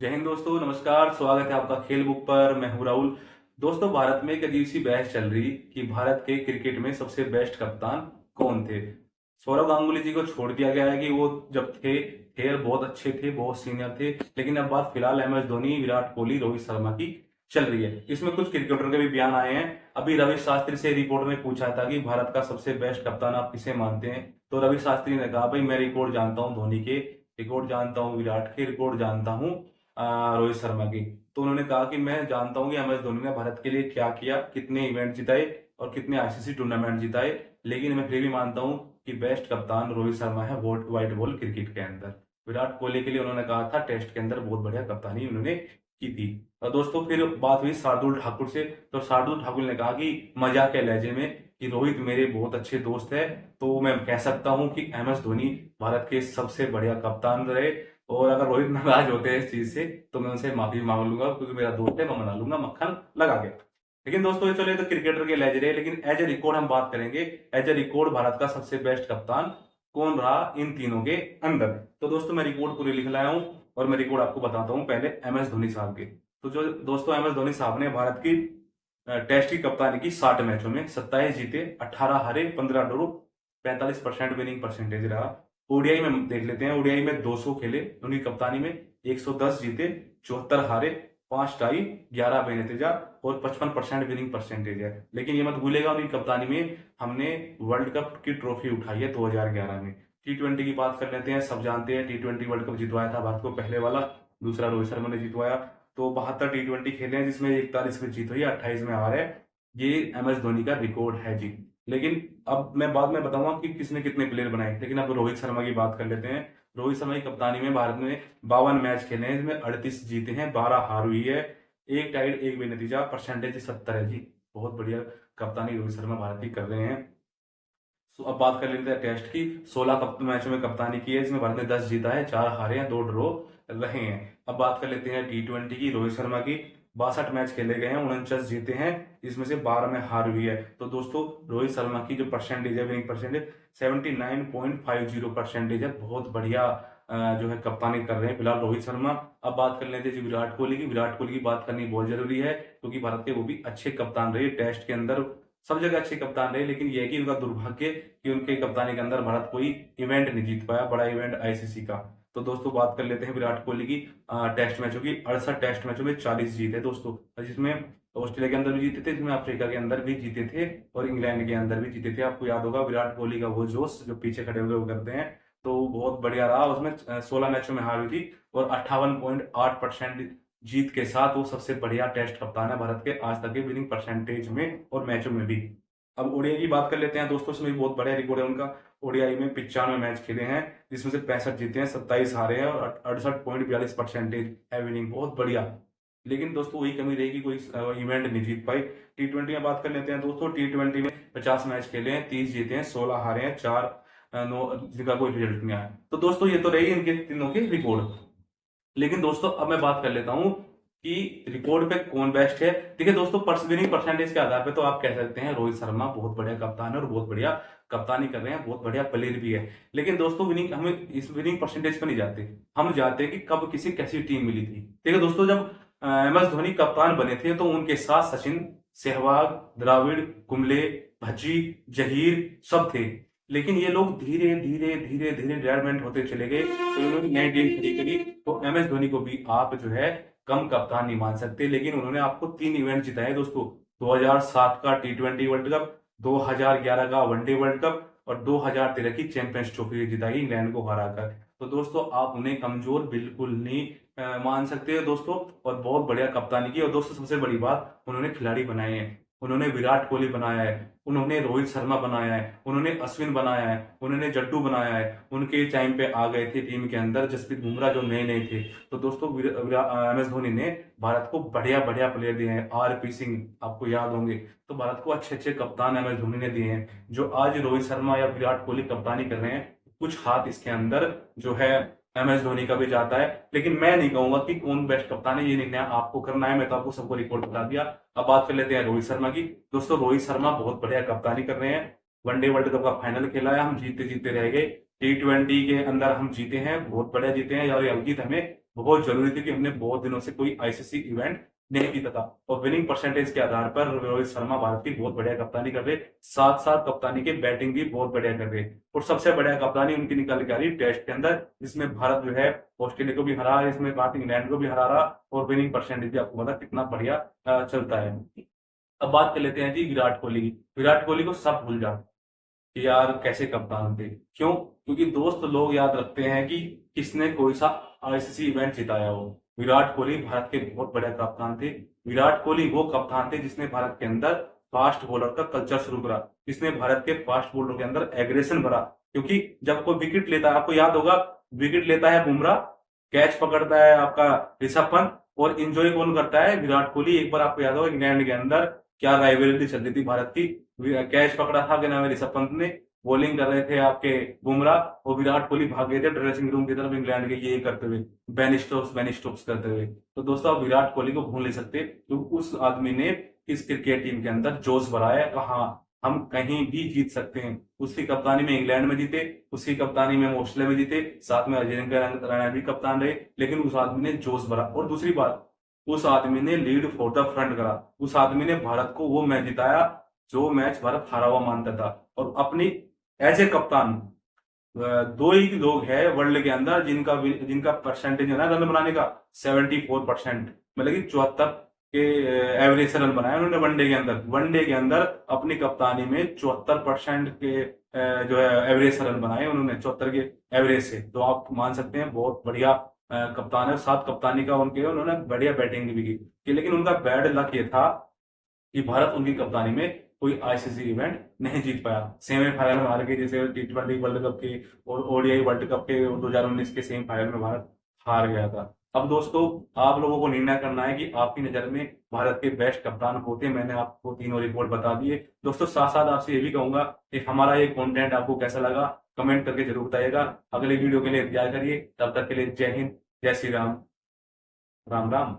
जय हिंद दोस्तों, नमस्कार। स्वागत है आपका खेल बुक पर। मैं हूं राहुल। दोस्तों, भारत में एक अजीब सी बहस चल रही कि भारत के क्रिकेट में सबसे बेस्ट कप्तान कौन थे। सौरव गांगुली जी को छोड़ दिया गया है कि वो जब थे बहुत अच्छे थे, बहुत सीनियर थे। लेकिन अब बात फिलहाल एम एस धोनी, विराट कोहली, रोहित शर्मा की चल रही है। इसमें कुछ क्रिकेटर के भी बयान आए हैं। अभी रवि शास्त्री से रिपोर्टर ने पूछा था कि भारत का सबसे बेस्ट कप्तान आप किसे मानते हैं, तो रवि शास्त्री ने कहा, भाई मैं रिकॉर्ड जानता हूँ धोनी के, रिकॉर्ड जानता हूँ विराट के, रिकॉर्ड जानता हूँ रोहित शर्मा की। तो उन्होंने कहा कि मैं जानता हूं कि एम एस धोनी ने भारत के लिए क्या किया, कितने इवेंट जिताए और कितने आईसीसी टूर्नामेंट जिताए। लेकिन मैं फिर भी मानता हूं कि बेस्ट कप्तान रोहित शर्मा है व्हाइट बॉल क्रिकेट के अंदर। विराट कोहली के लिए उन्होंने कहा था टेस्ट के अंदर बहुत बढ़िया कप्तानी उन्होंने की थी। और दोस्तों, फिर बात हुई शार्दुल ठाकुर से। तो शार्दुल ठाकुर ने कहा कि मजाक के लहजे में कि रोहित मेरे बहुत अच्छे दोस्त है, तो मैं कह सकता हूं कि एम एस धोनी भारत के सबसे बढ़िया कप्तान रहे। और अगर रोहित नाराज होते हैं इस चीज से तो मैं उनसे माफी मांग लूंगा, क्योंकि मेरा दोस्त है, मैं मना लूंगा मक्खन लगा के। लेकिन दोस्तों, ये चले तो क्रिकेटर के लेज रहे, लेकिन एज ए रिकॉर्ड हम बात करेंगे। एज ए रिकॉर्ड भारत का सबसे बेस्ट कप्तान कौन रहा इन तीनों के अंदर। तो दोस्तों, मैं रिकॉर्ड पूरी लिख लाया हूं और मैं रिकॉर्ड आपको बताता हूं। पहले एम एस धोनी साहब के। तो जो दोस्तों, एम एस धोनी साहब ने भारत की टेस्ट की कप्तानी की 60 मैचों में 27 जीते, 18 हारे, 15 ड्रॉ, 45% विनिंग परसेंटेज रहा। ओडीआई में देख लेते हैं। ओडीआई में 200 खेले उनकी कप्तानी में, 110 जीते, 74 हारे, 5 टाई, 11 बेनतीजा और 55% विनिंग परसेंटेज है। लेकिन ये मत भूलेगा, उनकी कप्तानी में हमने वर्ल्ड कप की ट्रॉफी उठाई है 2011 में। T20 की बात कर लेते हैं। सब जानते हैं T20 वर्ल्ड कप जितवाया था भारत को, पहले वाला, दूसरा रोहित शर्मा ने जितवाया। तो 72 T20 खेले हैं, जिसमें 41 में जीत हुई है, 28 में हार है। ये एम एस धोनी का रिकॉर्ड है जी। लेकिन अब मैं बाद में बताऊंगा कि किसने कितने प्लेयर बनाए। लेकिन अब रोहित शर्मा की बात कर लेते हैं। रोहित शर्मा की कप्तानी में भारत ने 52 मैच खेले हैं, इसमें 38 जीते हैं, 12 हार हुई है, एक टाइड, एक बेनतीजा, परसेंटेज 70 है जी। बहुत बढ़िया कप्तानी रोहित शर्मा भारत की कर रहे हैं। तो अब बात कर लेते हैं टेस्ट की। 16 मैचों में कप्तानी की है, इसमें भारत ने 10 जीता है, 4 हारे हैं, 2 ड्रॉ रहे हैं। अब बात कर लेते हैं T20 की, रोहित शर्मा की। 62 मैच खेले गए हैं, 49 जीते हैं, इसमें से 12 में हार हुई है। तो दोस्तों, रोहित शर्मा की जो परसेंटेज है, विनिंग परसेंटेज 79.50% है। बहुत बढ़िया जो है कप्तानी कर रहे हैं फिलहाल रोहित शर्मा। अब बात कर लेते हैं जी विराट कोहली की। विराट कोहली की बात करनी बहुत जरूरी है, क्योंकि भारत के वो भी अच्छे कप्तान रहे टेस्ट के अंदर, सब जगह अच्छे कप्तान रहे। लेकिन यह है कि उनका दुर्भाग्य कि उनके कप्तानी के अंदर भारत कोई इवेंट नहीं जीत पाया, बड़ा इवेंट आईसीसी का। तो दोस्तों, बात कर लेते हैं विराट कोहली की टेस्ट मैचों की। 68 टेस्ट मैचों में 40 जीत है दोस्तों, जिसमें ऑस्ट्रेलिया के अंदर भी जीते थे, जिसमें अफ्रीका के अंदर भी जीते थे और इंग्लैंड के अंदर भी जीते थे। आपको याद होगा विराट कोहली का वो जोश जो पीछे खड़े हुए वो करते हैं, तो बहुत बढ़िया रहा। उसमें 16 मैचों में हार हुई थी और 58.8% जीत के साथ वो सबसे बढ़िया टेस्ट कप्तान है भारत के आज तक के विनिंग परसेंटेज में और मैचों में भी। अब ओडीआई की बात कर लेते हैं दोस्तों, इसमें भी बहुत बढ़िया रिकॉर्ड है उनका। ओडीआई में 95 मैच खेले हैं, जिसमें से 65 जीते हैं, 27 हारे हैं और 68.42% है विनिंग। बहुत बढ़िया। लेकिन दोस्तों, वही कमी रहेगी, कोई इवेंट नहीं जीत पाई। T20 में बात कर लेते हैं दोस्तों। T20 में 50 मैच खेले हैं, 30 जीते हैं, 16 हारे हैं, 4 नो जिनका कोई रिजल्ट नहीं आया। तो दोस्तों, ये तो रही इनके तीनों के रिकॉर्ड। लेकिन दोस्तों, अब मैं बात कर लेता हूं कि रिकॉर्ड पे कौन बेस्ट है। देखिए दोस्तों, विनिंग परसेंटेज के आधार पे तो आप कह सकते हैं रोहित शर्मा बहुत बढ़िया कप्तान है और बहुत बढ़िया कप्तानी कर रहे हैं, बहुत बढ़िया प्लेयर भी है। लेकिन दोस्तों, विनिंग हमें इस विनिंग परसेंटेज पे नहीं जाते, हम जाते हैं कि कब किसी कैसी टीम मिली थी। देखिए दोस्तों, जब एम एस धोनी कप्तान बने थे तो उनके साथ सचिन, सहवाग, द्राविड़, कुंबले, भज्जी, जहीर सब थे। लेकिन ये लोग धीरे धीरे धीरे धीरे रिटायरमेंट होते चले गए, तो उन्होंने नई टीम खड़ी करी। तो एम एस धोनी को भी आप जो है कम कप्तान नहीं मान सकते। लेकिन उन्होंने आपको 3 इवेंट जिताए दोस्तों। 2007 का T20 वर्ल्ड कप, 2011 का वनडे वर्ल्ड कप और 2013 की चैंपियंस ट्रॉफी जिताई इंग्लैंड को हराकर। तो दोस्तों, आप उन्हें कमजोर बिल्कुल नहीं मान सकते हो दोस्तों। और बहुत बढ़िया कप्तानी की। और दोस्तों, सबसे बड़ी बात, उन्होंने खिलाड़ी बनाए हैं। उन्होंने विराट कोहली बनाया है, उन्होंने रोहित शर्मा बनाया है, उन्होंने अश्विन बनाया है, उन्होंने जट्टू बनाया है। उनके टाइम पे आ गए थे टीम के अंदर जसप्रीत बुमराह जो नए नए थे। तो दोस्तों, एम एस धोनी ने भारत को बढ़िया बढ़िया प्लेयर दिए हैं। आरपी सिंह आपको याद होंगे। तो भारत को अच्छे अच्छे कप्तान एम एस धोनी ने दिए हैं। जो आज रोहित शर्मा या विराट कोहली कप्तानी कर रहे हैं, कुछ हाथ इसके अंदर जो है एम एस धोनी का भी जाता है। लेकिन मैं नहीं कहूंगा कि कौन बेस्ट कप्तान है, ये निर्णय आपको करना है। मैं तो आपको सबको रिकॉर्ड बता दिया। अब बात कर लेते हैं रोहित शर्मा की। दोस्तों, रोहित शर्मा बहुत बढ़िया कप्तानी कर रहे हैं। वनडे वर्ल्ड कप का फाइनल खेला है, हम जीतते जीतते रह गए। T20 के अंदर हम जीते हैं, बहुत बढ़िया जीते हैं और ये जीत हमें बहुत जरूरी थी कि हमने बहुत दिनों से कोई आईसीसी इवेंट नहीं जीता था। और विनिंग परसेंटेज के आधार पर रोहित शर्मा भारत की बहुत बढ़िया कप्तानी कर रहे, साथ साथ कप्तानी के बैटिंग भी बहुत बढ़िया कर रहे। और सबसे बढ़िया कप्तानी उनकी निकाल के आ रही टेस्ट के अंदर, जिसमें भारत जो है ऑस्ट्रेलिया को भी हरा, इसमें बात इंग्लैंड को भी हरा रहा, और विनिंग परसेंटेज भी आपको पता कितना बढ़िया चलता है। अब बात कर लेते हैं जी विराट कोहली की। विराट कोहली को सब भूल जाते कि यार कैसे कप्तान थे। क्यों? क्योंकि दोस्त लोग याद रखते हैं कि किसने कोई सा आईसीसी इवेंट जिताया हो। विराट कोहली भारत के बहुत बड़े कप्तान थे। विराट कोहली वो कप्तान थे जिसने भारत के अंदर फास्ट बॉलर का कल्चर शुरू करा, जिसने भारत के फास्ट बॉलर के अंदर एग्रेशन भरा। क्योंकि जब कोई विकेट लेता है, आपको याद होगा, विकेट लेता है बुमराह, कैच पकड़ता है आपका ऋषभ पंत, और इंजॉय कौन करता है? विराट कोहली। एक बार आपको याद होगा इंग्लैंड के अंदर क्या राइवलरी चल रही थी भारत की, कैच पकड़ा था कि नाम है ऋषभ पंत ने, बॉलिंग कर रहे थे आपके बुमराह, और विराट कोहली भाग गए थे ड्रेसिंग रूम की तरफ इंग्लैंड के ये करते हुए, बेन स्टोक्स करते हुए। तो दोस्तों आप विराट कोहली को भूल नहीं सकते, तो उस आदमी ने इस क्रिकेट टीम के अंदर जोश भरा है, हाँ हम कहीं भी जीत सकते हैं। उसकी कप्तानी में इंग्लैंड में जीते, उसकी कप्तानी में ऑस्ट्रेलिया में जीते, साथ में अजिंक्य रहाणे भी कप्तान रहे, लेकिन उस आदमी ने जोश भरा। और दूसरी बात, उस आदमी ने लीड फॉर द फ्रंट करा। उस आदमी ने भारत को वो मैच जिताया जो मैच भारत हारा हुआ मानता था। और अपनी एज ए कप्तान, दो ही लोग हैं वर्ल्ड के अंदर जिनका परसेंटेज है ना रन बनाने का 74%, मतलब कि 74 के एवरेज से रन बनाए उन्होंने वनडे के अंदर। वनडे के अंदर अपनी कप्तानी में 74% के जो है एवरेज से रन बनाए उन्होंने, 74 के एवरेज से। तो आप मान सकते हैं बहुत बढ़िया कप्तान है। साथ कप्तानी का उन्होंने बढ़िया बैटिंग भी की, लेकिन उनका बैड लक ये था कि भारत उनकी कप्तानी में कोई आईसीसी इवेंट नहीं जीत पाया। सेमीफाइनल में हार गए, जैसे T20 वर्ल्ड कप के और ओडीआई वर्ल्ड कप के 2019 के सेमीफाइनल में भारत हार गया था। अब दोस्तों आप लोगों को निर्णय करना है कि आपकी नजर में भारत के बेस्ट कप्तान होते हैं। मैंने आपको तीनों रिपोर्ट बता दिए दोस्तों। साथ साथ आपसे ये भी कहूंगा कि हमारा ये कंटेंट आपको कैसा लगा कमेंट करके जरूर बताइएगा। अगले वीडियो के लिए इंतजार करिए। तब तक के लिए जय हिंद, जय श्री राम, राम राम।